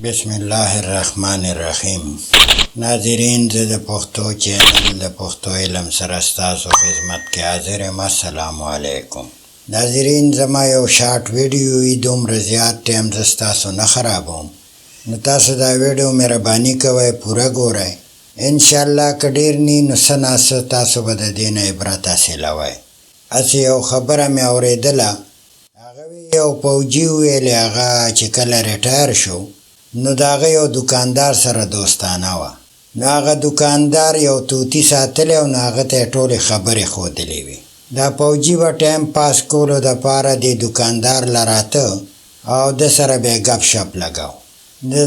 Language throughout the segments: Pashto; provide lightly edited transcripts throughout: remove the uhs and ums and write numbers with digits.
بسم الله الرحمن الرحیم. ناظرین، زه د پښتو چینل د پښتو علم سره ستاسو خدمت کې حاضر یم. السلام علیکم. ناظرین، زما یو شارټ ویډیو وي، دومره زیات ټایم زه ستاسو نه خرابوم، نو تاسو دا ویډیو مهرباني کوئ پوره ګورئ. انشاءالله که ډېر نی نو څه ناڅه تاسو به د دې نه عبرت حاصلوئ. هسې یو خبره مې اورېدله، هغه یو پوجي ویلې، هغه چې کله ریټایر شو نو د هغه یو دکاندار سره دوستانه وه. نو هغه دکاندار یو طوطي ساتلی او نو هغه ته یې ټولې خبرې ښودلې وې. دا پوجي به ټایم پاس کولو دپاره دې دکاندار له راته او ده سره به یې ګپ شپ لګاو.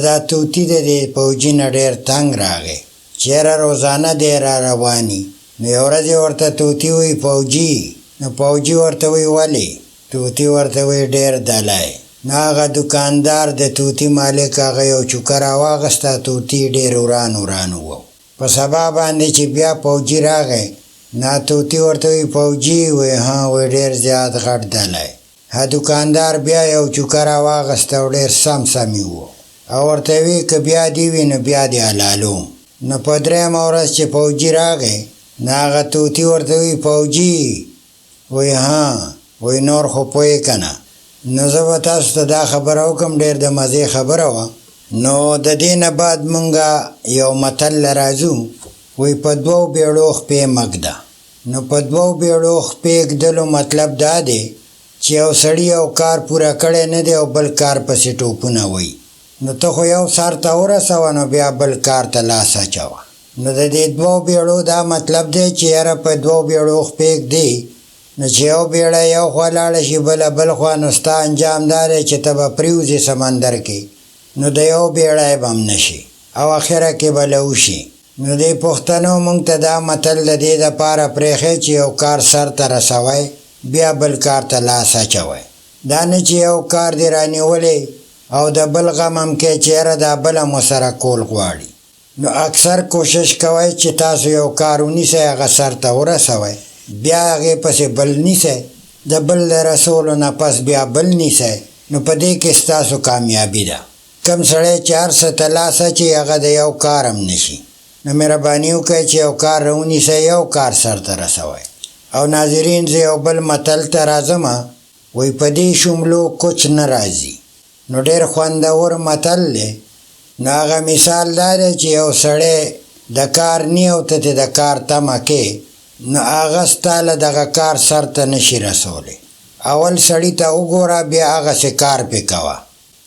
دا طوطي د دې پوجي نه ډېر تنګ راغی، چېرې روزانه دی را رواني. نو یو ورځ یې ورته طوطي وایي پوجي. نو پوجي ورته وایي ولې؟ طوطي ورته وایي ډېر دلی. نو هغه دکاندار د طوطي مالک هغه یو چوکه راواغسته، طوطي ډېر وران وران وو. په سبا باندې چې بیا پوجي راغی، نو طوطي ورته وایي پوجي؟ وایي ها. وایي ډېر زیات غټ دلی. ها دکاندار بیا یو چوکه راواغسته او ډېر سم سمې وو، او ورته وی که بیا دې وي نو بیا دې حلالوم. نو په درېیمه ورځ چې پوجي راغی، نو هغه طوطي ورته وایي پوجي؟ وایي ها. وایي نور خو پوهې که نه. نو زه به تاسو ته دا خبره وکړم، ډېر د مزې خبره وه. نو د دې نه بعد مونږ یو متل له راځو، وایي په دوو بیړو خپې مږده. نو په دوو بیړو خپې ږدلو مطلب دا دی چې یو سړي یو کار پوره کړی نه دی او بل کار پسې ټوپونه وایي. نو ته خو یو سر ته ورسوه، نو بیا بل کار ته لاس اچوه. نو د دې دوو بیړو دا مطلب دی چې یاره په دوو بیړو خپې ږدې، نو چې یو بیړه یو خوا لاړه شي بله بل خوا، نو ستا انجام دا دی چې ته به پرېوځې سمندر کې، نو د یو بیړی به هم نه شي او اخره کې به له وشي. نو دې پښتنو موږ ته دا متل د دې دپاره پرېښی چې یو کار سر ته رسوئ بیا بل کار ته لاس اچوئ. دا نه چې یو کار دې رانیولی او د بل غم هم کې چې یاره دا بله مو سره کول غواړي. نو اکثر کوشش کوئ چې تاسو یو کار ونیسئ، هغه سر ته ورسوئ، بیا هغې پسې بل نیسئ، د بل د رسولو نه پس بیا بل نیسئ. نو په دې کې ستاسو کامیابي ده. کم سړی چې هر څه ته لاس اچي هغه د یو کار هم نشي. نو مهرباني وکړئ چې یو کار راونیسئ، یو کار سر ته رسوئ. او ناظرین، زه یو بل متل ته راځم، وایي په دې شملو کوچ نه راځي. نو ډېر خوندور متل دی. نو هغه مثال دا دی چې یو سړی د کار نی او ته د کار تمه کې، نو هغه ستا له دغه کار سر ته نشي رسولی. اول سړي ته وګوره، بیا هغسې کار پې کوه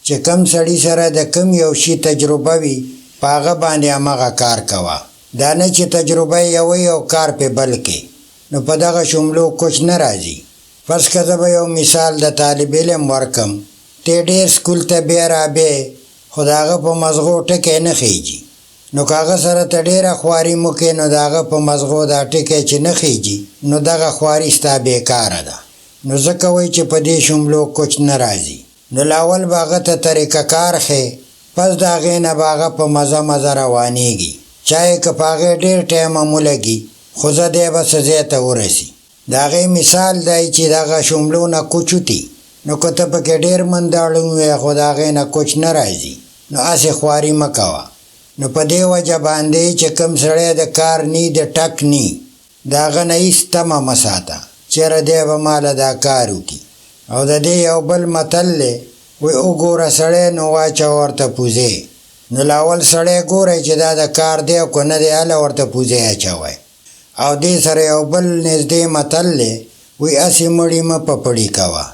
چې کم سړي سره د کم یو شي تجربه وي، په هغه باندې همغه کار کوه. دا نه چې تجربه یې وي او کار پې بل کې. نو په دغه شملو کوچ نه راځي. فرض که زه به یو مثال د طالب علم ورکم، ته ډېر سکول ته بیا رابې، خو د هغه په مزغو ټکی نه خیږي. نو که هغه سره ته ډېره خواري مو کې، نو د هغه په مزغو دا ټکی چې نه خیږي، نو دغه خواري ستا بېکاره ده. نو ځکه وایي چې په دې شملو کوچ نه راځي. نو لاول به هغه ته طریقه کار ښې، پس د هغې نه به هغه په مزه مزه روانېږي. چاهې که په هغې ډېر ټایم هم ولګي، خو زه دی به څه ځای ته ورسي. د هغې مثال دی چې دغه شملو نه کوچ وتي. نو که ته پکې ډېر منداړون وی، خو د هغې نه کوچ نه راځي. نو هسې خواري مه کوه. نو په دې وجه باندې چې کوم سړی د کار نی، د ټک نی، د هغه نه هېڅ تمه مه ساته چېرې دی به ماله دا کار وکړي. او د دې یو بل متل دی، وایي وګوره سړی نو واچوه ورته پوزې. نو لاول سړی ګورئ چې دا د کار دی او که نه دی، هله ورته پوزې اچوئ. او دې سره یو بل نږدې متل دی، وایي هسې مړي مه په پړي کوه.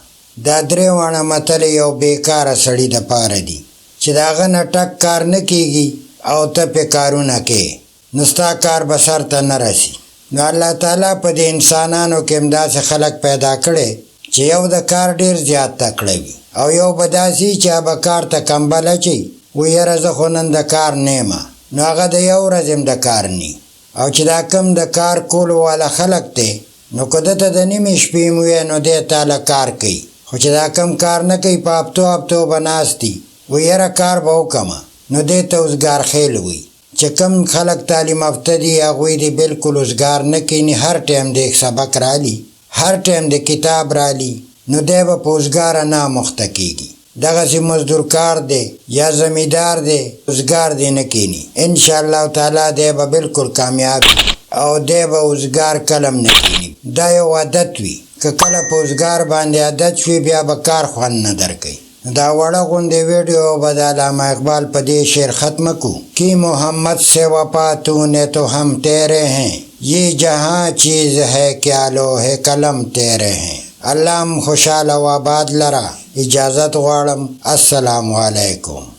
دا درې واړه متل یو بېکاره سړي دپاره دي چې د هغه نه ټک کار نه کېږي او ته پې کارونه کې، نو ستا کار به سر ته نه رسي. نو الله تعالی په دې انسانانو کې هم داسې خلک پیدا کړی چې یو د کار ډېر زیات تکړه وي، او یو به داسې چې هغه کار ته کمبل اچوي، وایي یاره زه خو نن د کار نه یم، نو هغه د یو ورځ هم د کار نی. او چې دا کم د کار کولو والا خلک دی، نو که ده ته د نیمې شپې هم ووایې نو دی تاله کار کوي. خو چې دا کم کار نه کوي، په هفتو هفتو به ناست دي، وایي یاره کار به وکړمه، نو دې ته اوزګار خیل وایي. چې کم خلک تعلیم یافته دي، هغوی دې بلکل اوزګار نه کیني، هر ټایم د سبق رالي، هر ټایم د کتاب رالي، نو دی به په اوزګاره نامخته کېږي. دغسې مزدورکار دی یا زمیندار دی اوزګار دی نه کینی انشاءالله تعالی دی به بالکل کامیاب او دی به اوزګار کلم نه کینی. دا یو عادت وي که کله په اوزګار باندې عادت شوي بیا به کار خوند نه درکوي. دا وړه غوندې ویډیو به د علامه اقبال په دې شعر ختمه کو کہ محمد سے وفا تو نے تو ہم تیرے ہیں یہ جہاں چیز ہے کیا لوح قلم تیرے ہیں. الله خوشحاله و آباد لره. اجازت غواړم. السلام علیکم.